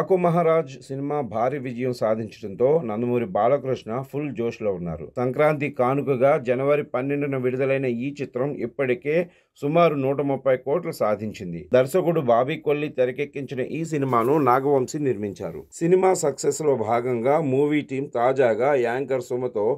Daaku Maharaj cinema భారీ విజయం సాధించడంతో నందమూరి బాలకృష్ణ ఫుల్ జోష్లో ఉన్నారు. సంక్రాంతి కానుకగా జనవరి 12న విడుదలైన ఈ చిత్రం ఇప్పటికే సుమారు 130 కోట్లు సాధించింది. దర్శకుడు బాబీ కొల్లి తెరకెక్కించిన ఈ సినిమాను నాగవంశీ నిర్మించారు. సినిమా సక్సెస్ లో భాగంగా మూవీ టీం తాజాగా యాంకర్ సుమతో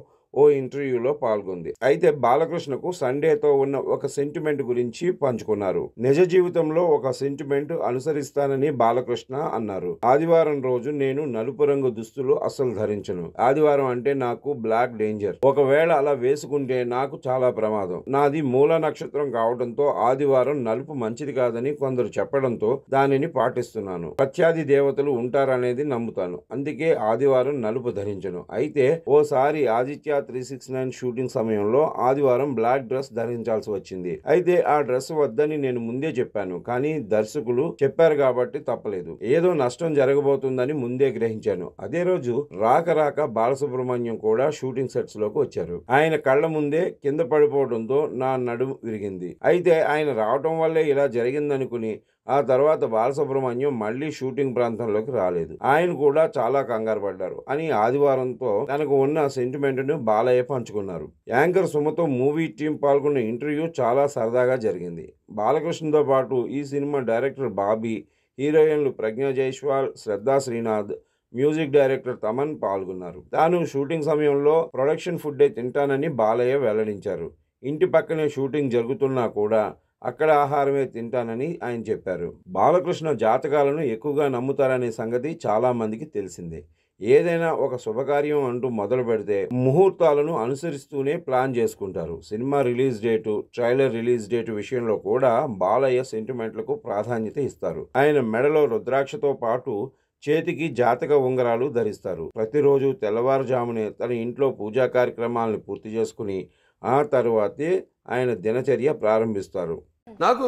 ఓ ఇంటర్వ్యూలో పాల్గొంది. అయితే బాలకృష్ణకు సండేతో ఉన్న ఒక సెంటిమెంట్ గురించి పంచుకున్నారు. నిజ జీవితంలో ఒక సెంటిమెంట్ అనుసరిస్తానని బాలకృష్ణ అన్నారు. ఆదివారం రోజు నేను నలుపు రంగు దుస్తులు అస్సలు ధరించను. ఆదివారం అంటే నాకు బ్లాక్ డేంజర్. ఒకవేళ అలా వేసుకుంటే నాకు చాలా ప్రమాదం. నాది మూల నక్షత్రం కావడంతో ఆదివారం నలుపు మంచిది కాదని కొందరు చెప్పడంతో దానిని పాటిస్తున్నాను. ప్రత్యాది దేవతలు ఉంటారనేది నమ్ముతాను. అందుకే ఆదివారం నలుపు ధరించను. అయితే ఓసారి ఆదిత్య 369 షూటింగ్ సమయంలో ఆదివారం బ్లాక్ డ్రెస్ ధరించాల్సి వచ్చింది. అయితే ఆ డ్రెస్ వద్దని నేను ముందే చెప్పాను. కానీ దర్శకులు చెప్పారు కాబట్టి తప్పలేదు. ఏదో నష్టం జరగబోతుందని ముందే గ్రహించాను. అదే రోజు రాక బాలసుబ్రహ్మణ్యం కూడా షూటింగ్ సెట్స్ లోకి వచ్చారు. ఆయన కళ్ళ ముందే కింద పడిపోవడంతో నా నడుము విరిగింది. అయితే ఆయన రావటం వల్లే ఇలా జరిగిందనుకుని ఆ తర్వాత బాలసుబ్రహ్మణ్యం మళ్లీ షూటింగ్ ప్రాంతంలోకి రాలేదు. ఆయన కూడా చాలా కంగారు పడ్డారు అని ఆదివారంతో తనకు ఉన్న సెంటిమెంట్ ను బాలయ్య పంచుకున్నారు. యాంకర్ సుమతో మూవీ టీం పాల్గొన్న ఇంటర్వ్యూ చాలా సరదాగా జరిగింది. బాలకృష్ణతో పాటు ఈ సినిమా డైరెక్టర్ బాబీ, హీరోయిన్లు ప్రజ్ఞా జైస్వాల్, శ్రద్ధా శ్రీనాథ్, మ్యూజిక్ డైరెక్టర్ తమన్ పాల్గొన్నారు. తాను షూటింగ్ సమయంలో ప్రొడక్షన్ ఫుడ్డే తింటానని బాలయ్య వెల్లడించారు. ఇంటి పక్కనే షూటింగ్ జరుగుతున్నా కూడా అక్కడ ఆహారమే తింటానని ఆయన చెప్పారు. బాలకృష్ణ జాతకాలను ఎక్కువగా నమ్ముతారనే సంగతి చాలా మందికి తెలిసిందే. ఏదైనా ఒక శుభకార్యం అంటూ మొదలు పెడితే ముహూర్తాలను అనుసరిస్తూనే ప్లాన్ చేసుకుంటారు. Cinema release date, trailer release date విషయంలో కూడా బాలయ్య సెంటిమెంట్లకు ప్రాధాన్యత ఇస్తారు. ఆయన మెడలో రుద్రాక్షతో పాటు చేతికి జాతక ఉంగరాలు ధరిస్తారు. ప్రతిరోజు తెల్లవారుజామునే తన ఇంట్లో పూజా కార్యక్రమాలను పూర్తి చేసుకుని ఆ తర్వాతే ఆయన దినచర్య ప్రారంభిస్తారు. నాకు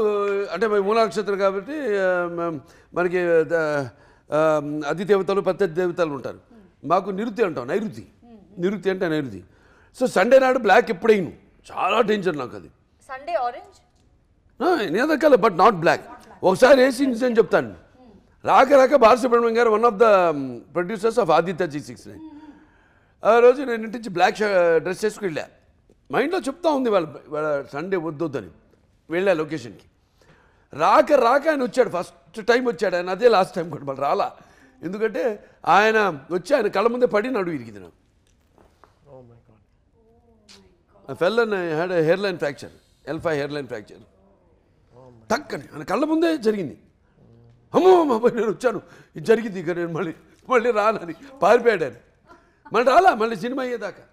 అంటే మూల నక్షత్రం కాబట్టి మనకి అధిదేవతలు ప్రత్యర్థి దేవతలు ఉంటారు. మాకు నిరుతి అంటాం, నిరుతి అంటే నైరుతి. సో సండే నాడు బ్లాక్ ఎప్పుడైనా చాలా డేంజర్ నాకు. అది సండే ఆరెంజ్ నేదకాల బట్ నాట్ బ్లాక్. ఒకసారి వేసి అని చెప్తాను. రాక బాలసుబ్రహ్మణ్యం గారు one of the producers of Aditya 369. ఆ రోజు నేను ఇంటి నుంచి బ్లాక్ డ్రెస్ వేసుకు వెళ్ళా. మైండ్లో చెప్తా ఉంది వాళ్ళ సండే వద్దని. వెళ్ళా లొకేషన్కి. రాక ఆయన వచ్చాడు. ఫస్ట్ టైం వచ్చాడు ఆయన. అదే లాస్ట్ టైం కూడా మళ్ళీ రాలా. ఎందుకంటే ఆయన వచ్చి ఆయన కళ్ళ ముందే పడి నడువు ఇరిగింది నాకు. Fell and had hair line fracture, L5 hair line fracture. టక్కని ఆయన కళ్ళ ముందే జరిగింది. అమ్మో నేను వచ్చాను, ఇది జరిగింది. ఇక నేను మళ్ళీ రానని పారిపోయాడు ఆయన. మళ్ళీ రాలా, మళ్ళీ సినిమా అయ్యేదాకా.